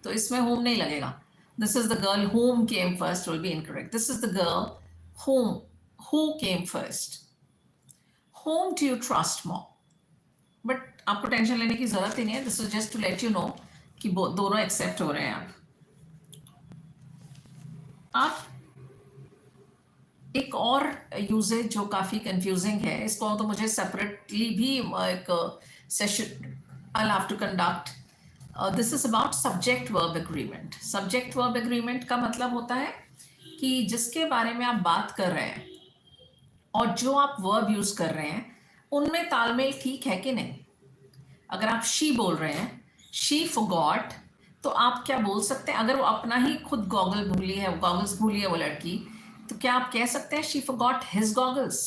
तो इसमें whom नहीं लगेगा. This is the girl whom came first will be incorrect. This is the girl who came first. Whom do you trust more? बट आपको tension लेने की जरूरत ही नहीं है. This is just to let you know कि दोनों एक्सेप्ट हो रहे हैं. आप एक और यूजेज जो काफी कंफ्यूजिंग है, इसको तो मुझे सेपरेटली भी एक session I have to conduct. This is about subject verb agreement. Subject verb agreement का मतलब होता है कि जिसके बारे में आप बात कर रहे हैं और जो आप वर्ब यूज कर रहे हैं उनमें तालमेल ठीक है कि नहीं. अगर आप शी बोल रहे हैं, शी फॉरगॉट, तो आप क्या बोल सकते हैं? अगर वो अपना ही खुद गॉगल्स भूली है वो लड़की, तो क्या आप कह सकते हैं शी फॉरगॉट हिज गॉगल्स?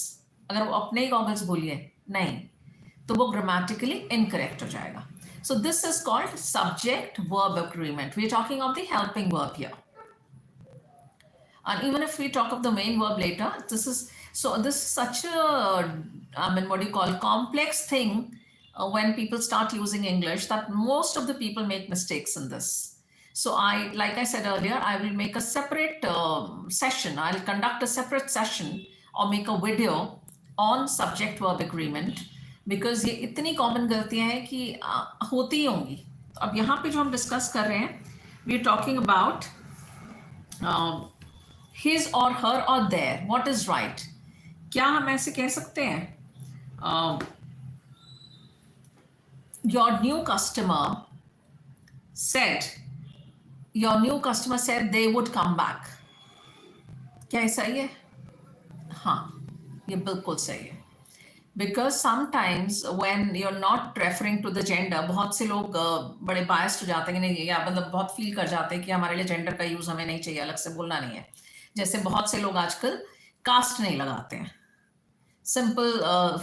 अगर वो अपने ही गॉगल्स भूली है, नहीं, तो वो ग्रामेटिकली इनकरेक्ट हो जाएगा. So this is called subject verb agreement. We are talking of the helping verb here. And even if we talk of the main verb later, this is such a, what do you call, complex thing when people start using English, that most of the people make mistakes in this. So like I said earlier, I will make a separate session. I'll conduct a separate session or make a video on subject verb agreement, because ये इतनी common गलतियां हैं कि होती ही होंगी. तो अब यहाँ पे जो हम डिस्कस कर रहे हैं, we are talking about his or her or their. What is right? क्या हम ऐसे कह सकते हैं your new customer said they would come back. क्या ऐसा ही है? हाँ, ये बिल्कुल सही है. Because sometimes when you're not referring to the gender, बहुत से लोग बड़े biased हो जाते हैं, नहीं, या मतलब बहुत फील कर जाते हैं कि हमारे लिए जेंडर का यूज हमें नहीं चाहिए, अलग से बोलना नहीं है. जैसे बहुत से लोग आजकल कास्ट नहीं लगाते हैं, सिंपल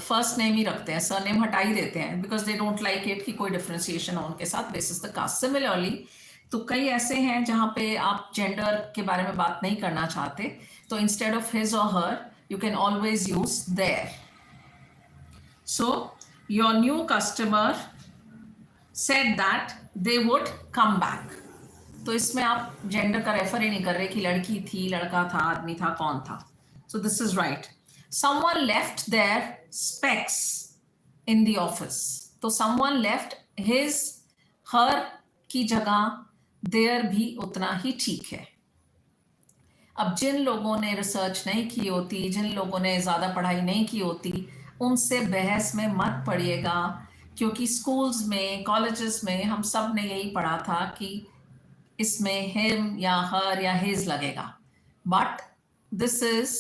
फर्स्ट नेम ही रखते हैं, सर नेम हटा ही देते हैं, because they don't like it कि कोई डिफ्रेंसिएशन हो उनके साथ बेसिस द कास्ट. सिमिलरली तो कई ऐसे हैं जहाँ पे आप जेंडर के बारे में बात नहीं करना चाहते, तो इंस्टेड ऑफ हिज और her you can always use their. So your new customer said that they would come back. तो इसमें आप जेंडर का रेफर ही नहीं कर रहे कि लड़की थी, लड़का था, आदमी था, कौन था. सो this is right. Someone left their specs in the office. तो someone left his, her की जगह their भी उतना ही ठीक है. अब जिन लोगों ने रिसर्च नहीं की होती, जिन लोगों ने ज़्यादा पढ़ाई नहीं की होती, उनसे बहस में मत पड़िएगा, क्योंकि स्कूल्स में, कॉलेजेस में हम सब ने यही पढ़ा था कि इसमें him या her या his लगेगा. But this is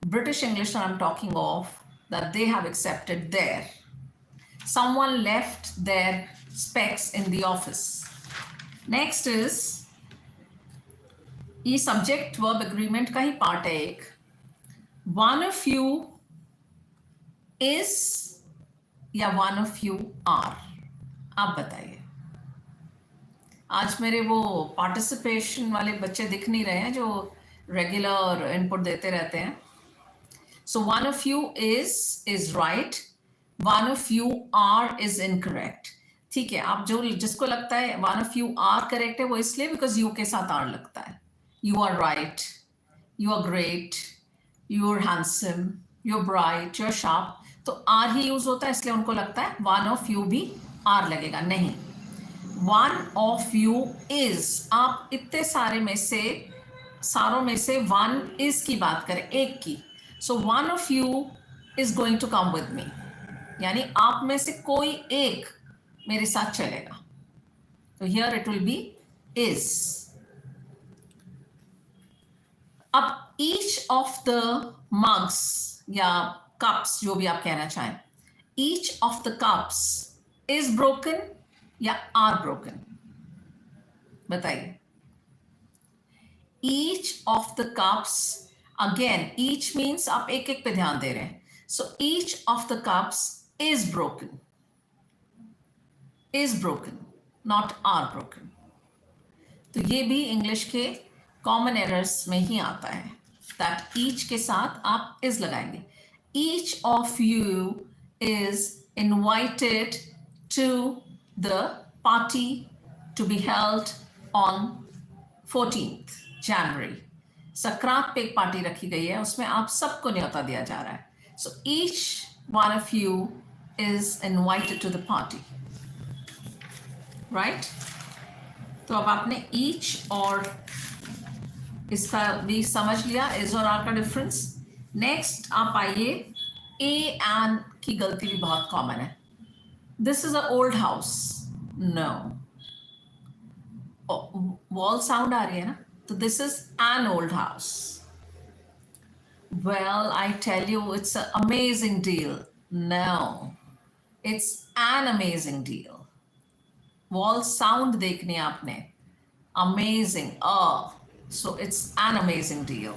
British English that I'm talking of, that they have accepted there. Someone left their specs in the office. Next is, ये subject verb agreement का ही part है एक. One of you is या one of you are. आप बताइए. आज मेरे वो पार्टिसिपेशन वाले बच्चे दिख नहीं रहे हैं जो रेगुलर इनपुट देते रहते हैं. So one of you is right, one of you are is incorrect. ठीक है, आप जो जिसको लगता है one of you are correct है, वो इसलिए because you के साथ are लगता है. You are right, you are great, you are handsome, you're bright, you're sharp. तो are ही यूज होता है, इसलिए उनको लगता है one of you भी are लगेगा. नहीं, one of you is. आप इतने सारों में से one is की बात करें, एक की. So one of you is going to come with me. यानी आप में से कोई एक मेरे साथ चलेगा. तो here it will be is. अब each of the mugs या cups, जो भी आप कहना चाहें, each of the cups is broken या are broken? बताइए. Each of the cups, again each means आप एक एक पे ध्यान दे रहे हैं. So each of the cups is broken, not are broken. तो ये भी इंग्लिश के कॉमन एरर्स में ही आता है, that each के साथ आप is लगाएंगे. Each of you is invited to the party to be held on 14th January. Sankranti पे एक पार्टी रखी गई है, उसमें आप सबको न्योता दिया जा रहा है. So each one of you is invited to the party, right? तो अब आपने each और इसका भी समझ लिया, is और are का डिफरेंस. नेक्स्ट आप आइए, ए एंड की गलती भी बहुत कॉमन है. This is a old house. No, vowel sound आ रही है ना, तो this is an old house. Well I tell you it's a amazing deal. No, it's an amazing deal. Vowel sound देखनी है आपने, amazing. So it's an amazing deal.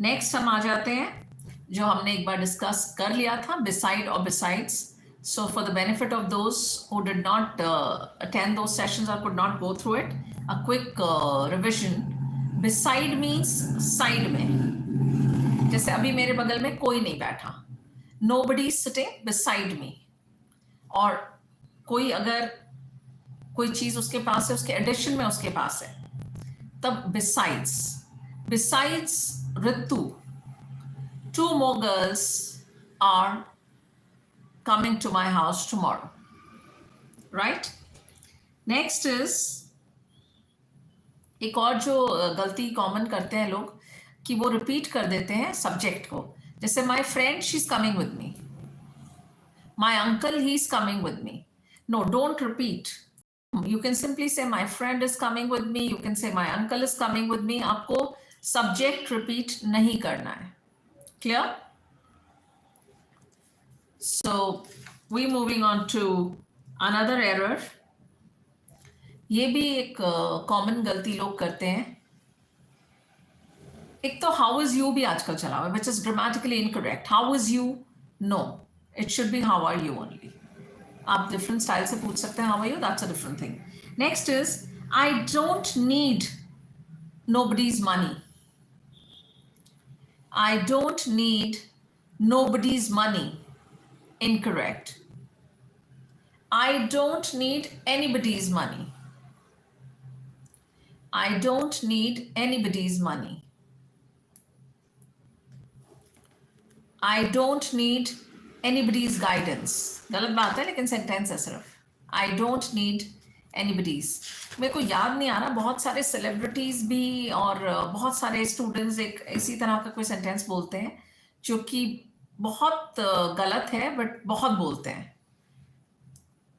Next हम आ जाते हैं जो हमने एक बार डिस्कस कर लिया था, beside or besides. So for the benefit of those who did not attend those sessions or could not go through it, a quick revision. Beside means side में. जैसे अभी मेरे बगल में कोई नहीं बैठा, nobody is sitting beside me. और कोई अगर कोई चीज उसके पास है, उसके एडिशन में उसके पास है, तब besides. Besides Ritu, 2 more girls are coming to my house tomorrow. Right? Next is, एक और जो गलती कॉमन करते हैं लोग कि वो रिपीट कर देते हैं सब्जेक्ट को. जैसे my friend, she's coming with me. My uncle, he's coming with me. No, don't repeat. You can simply say my friend is coming with me. You can say my uncle is coming with me. आपको subject repeat नहीं करना है. Clear? So we moving on to another error. ये भी एक common गलती लोग करते हैं. एक तो हाउ इज यू भी आजकल चला हुआ है, which is grammatically incorrect. How is you? No, it should be how are you only. आप डिफरेंट स्टाइल से पूछ सकते हैं how are you, that's a different thing. Next is, I don't need nobody's money. I don't need nobody's money. Incorrect. I don't need anybody's money. I don't need anybody's money. I don't need anybody's guidance. गलत बात है लेकिन sentence है सिर्फ. I don't need anybody's. मेरे को याद नहीं आ रहा, बहुत सारे सेलिब्रिटीज भी और बहुत सारे स्टूडेंट्स एक इसी तरह का कोई सेंटेंस बोलते हैं जो कि बहुत गलत है बट बहुत बोलते हैं.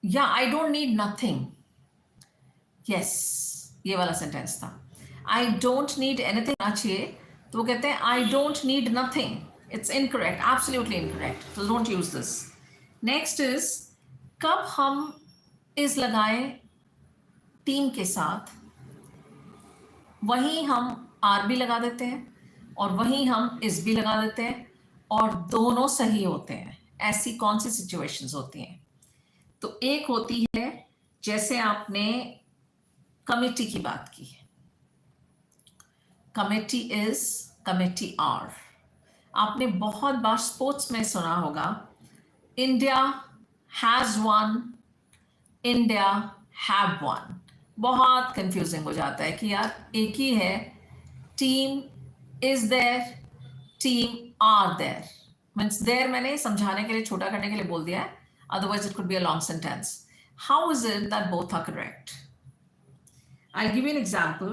या आई डोंट नीड नथिंग. यस, ये वाला सेंटेंस था. आई डोंट नीड एनीथिंग चाहिए तो वो कहते हैं I don't need nothing. It's incorrect, absolutely incorrect. तो don't use this. Next is, कब हम इज लगाएं टीम के साथ, वहीं हम आर भी लगा देते हैं और वहीं हम इस भी लगा देते हैं और दोनों सही होते हैं. ऐसी कौन सी सिचुएशंस होती हैं? तो एक होती है जैसे आपने कमिटी की बात की, कमिटी इज, कमिटी आर. आपने बहुत बार स्पोर्ट्स में सुना होगा, India has won, India have won. बहुत कंफ्यूजिंग हो जाता है कि यार एक ही है, team is there, team are there. Means there मैंने समझाने के लिए, छोटा करने के लिए बोल दिया है, otherwise it could be a long sentence. How is it that both are correct? I'll give you an example.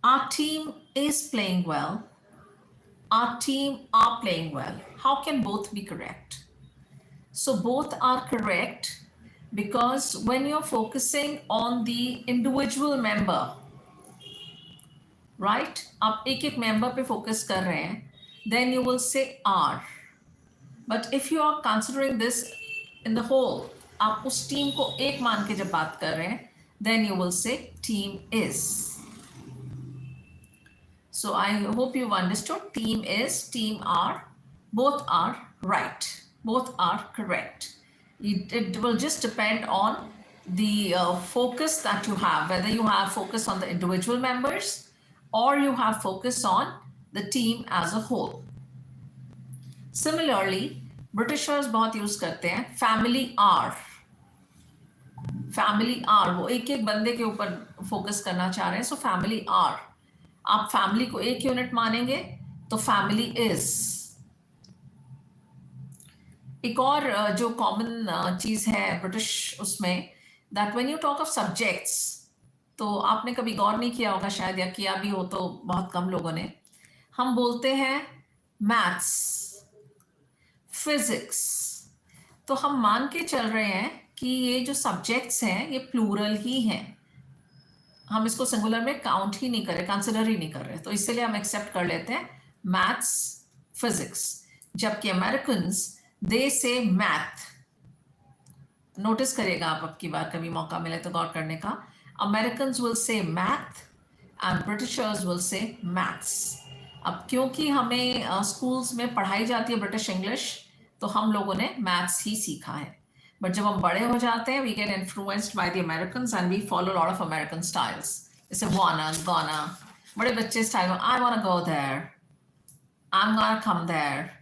Our team is playing well. Our team are playing well. How can both be correct? So both are correct because when you're focusing on the individual member, right? आप एक member पे focus कर रहे हैं, then you will say are. But if you are considering this in the whole, आप उस team को एक मान के जब बात कर रहे हैं, then you will say team is. So I hope you've understood. Team is, team are, both are right. Both are correct. It will just depend on the focus that you have, whether you have focus on the individual members or you have focus on the team as a whole. Similarly, Britishers बहुत use करते हैं family are. Family are, वो एक एक बंदे के ऊपर focus करना चाह रहे हैं, सो फैमिली आर। आप फैमिली को एक यूनिट मानेंगे तो फैमिली इज। एक और जो कॉमन चीज है ब्रिटिश उसमें, that when you talk of subjects, तो आपने कभी गौर नहीं किया होगा शायद, या किया भी हो तो बहुत कम लोगों ने। हम बोलते हैं मैथ्स, फिजिक्स, तो हम मान के चल रहे हैं कि ये जो सब्जेक्ट्स हैं ये प्लूरल ही हैं, हम इसको सिंगुलर में काउंट ही नहीं कर रहे, कंसिडर ही नहीं कर रहे, तो इसलिए हम एक्सेप्ट कर लेते हैं मैथ्स, फिजिक्स। जबकि अमेरिकन दे से मैथ। नोटिस करिएगा आप, अब की बार कभी मौका मिले तो गौर करने का, American will say math and Britishers will say maths. अब क्योंकि हमें स्कूल्स में पढ़ाई जाती है ब्रिटिश इंग्लिश, तो हम लोगों ने मैथ्स ही सीखा है। बट जब हम बड़े हो जाते हैं, we get influenced by the Americans and we follow lot of American styles, जैसे वाना, गाना, बड़े बच्चे स्टाइल में, I wanna go there, I am gonna come there.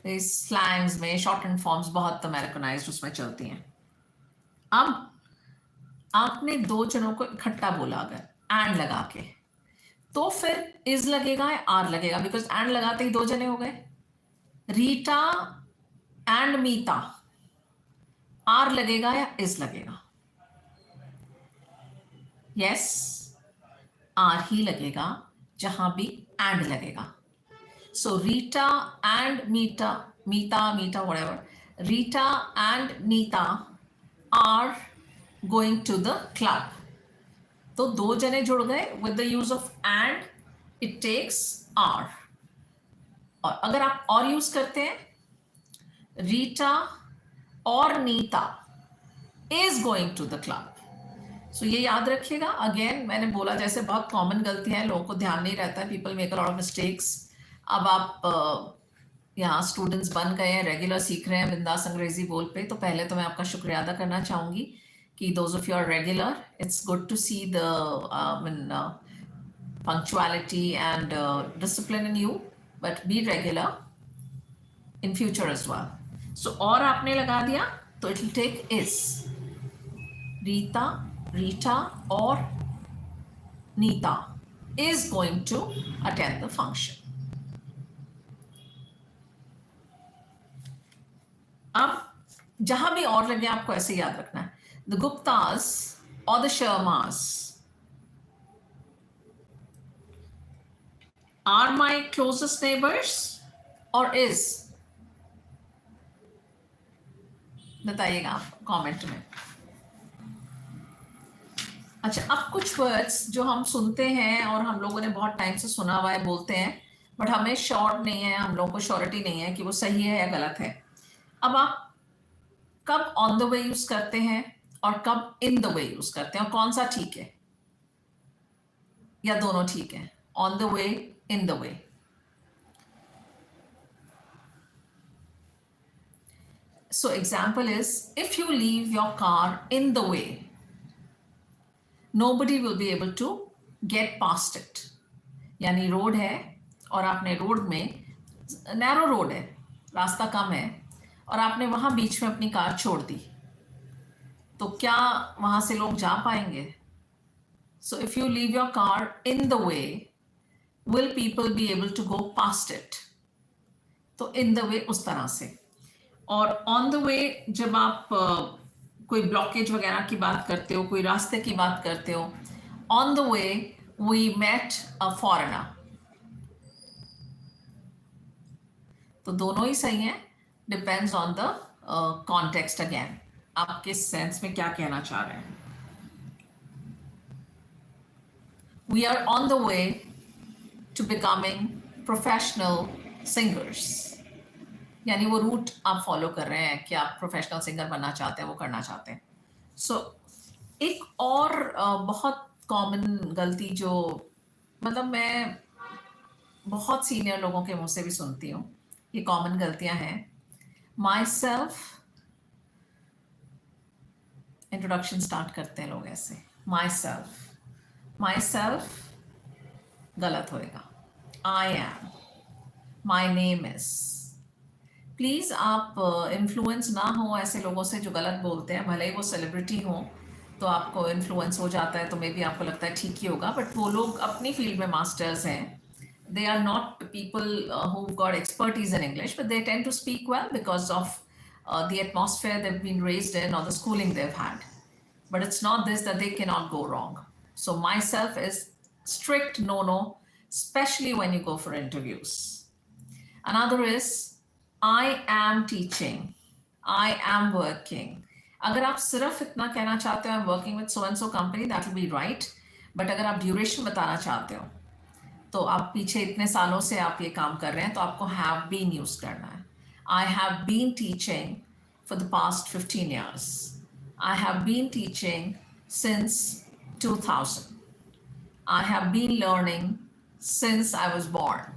इस स्लैंग्स में शॉर्ट एंड फॉर्म्स बहुत अमेरिकनाइज्ड उसमें चलती हैं। अब आपने दो जनों को इकट्ठा बोला अगर एंड लगा के, तो फिर इज लगेगा या आर लगेगा, बिकॉज एंड लगाते ही दो जने हो गए। रीटा एंड मीता, आर लगेगा या इज लगेगा? यस, आर ही लगेगा जहां भी एंड लगेगा। So Rita and Meeta, Meeta Meeta whatever, Rita and Neeta are going to the club. तो दो जने जुड़ गए with the use of and, it takes are. और अगर आप और यूज करते हैं, रीटा और Neeta is going to the club. So ये याद रखिएगा। अगेन मैंने बोला जैसे बहुत कॉमन गलतियां हैं, लोगों को ध्यान नहीं रहता है, people make a lot of mistakes. अब आप यहाँ स्टूडेंट्स बन गए हैं, रेगुलर सीख रहे हैं बिंदास अंग्रेजी बोल पे, तो पहले तो मैं आपका शुक्रिया अदा करना चाहूंगी कि those of you are regular, it's good to see the punctuality and discipline in you, but be regular in future as well. So और आपने लगा दिया तो it will take is. Rita, Rita और Nita is going to attend the function. अब जहां भी और लगे आपको ऐसे याद रखना है, the Guptas or the Sharmas are my closest neighbors or is? बताइएगा आप कमेंट में। अच्छा, अब कुछ वर्ड्स जो हम सुनते हैं और हम लोगों ने बहुत टाइम से सुना हुआ है, बोलते हैं, बट हमें श्योर नहीं है, हम लोगों को श्योरिटी नहीं है कि वो सही है या गलत है। अब आप कब ऑन द वे यूज करते हैं और कब इन द वे यूज करते हैं, और कौन सा ठीक है या दोनों ठीक है? On the way, in the way. So example is, if you leave your car in the way, nobody will be able to get past it. यानी रोड है और आपने रोड में, नैरो रोड है, रास्ता कम है, और आपने वहां बीच में अपनी कार छोड़ दी, तो क्या वहां से लोग जा पाएंगे? So if you leave your car in the way, will people be able to go past it? तो in the way उस तरह से। और ऑन द वे जब आप कोई ब्लॉकेज वगैरह की बात करते हो, कोई रास्ते की बात करते हो, on the way we met a foreigner, तो दोनों ही सही हैं, depends on the context. Again आप किस सेंस में क्या कहना चाह रहे हैं। We are on the way to becoming professional singers, यानी वो रूट आप फॉलो कर रहे हैं कि आप प्रोफेशनल सिंगर बनना चाहते हैं, वो करना चाहते हैं। सो एक और बहुत कॉमन गलती जो मतलब मैं बहुत सीनियर लोगों के मुंह से भी सुनती हूँ, ये कॉमन गलतियां हैं। माई सेल्फ, इंट्रोडक्शन स्टार्ट करते हैं लोग ऐसे, माई सेल्फ गलत होएगा, I am, my name is. Please आप इन्फ्लुएंस ना हो ऐसे लोगों से जो गलत बोलते हैं, भले ही वो सेलिब्रिटी हो, तो आपको इन्फ्लुएंस हो जाता है, तो मे बी आपको लगता है ठीक ही होगा, बट वो लोग अपनी फील्ड में मास्टर्स हैं. They are not people who've got expertise in English, but they tend to speak well because of the atmosphere they've been raised in or the schooling they've had. But it's not this that they cannot go wrong. So myself is strict no no, especially when you go for interviews. Another is I am teaching. I am working. अगर आप सिर्फ इतना कहना चाहते हो I am working with so and so company, that will be right. But अगर आप duration बताना चाहते हो, तो आप पीछे इतने सालों से आप ये काम कर रहे हैं, तो आपको हैव बीन यूज करना है. I have been teaching for the past 15 years. I have been teaching since 2000. I have been learning since I was born.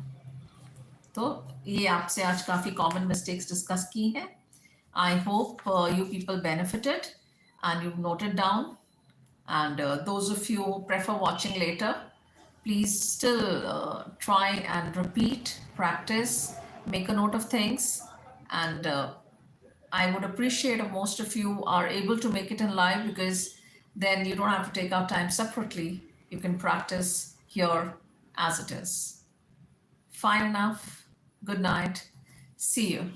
तो ये आपसे आज काफ़ी कॉमन मिस्टेक्स डिस्कस की हैं. I hope you people benefited and you've noted down. And those of you who prefer watching later, please still try and repeat, practice, make a note of things. And I would appreciate if most of you are able to make it in live, because then you don't have to take out time separately. You can practice here as it is. Fine enough. Good night. See you.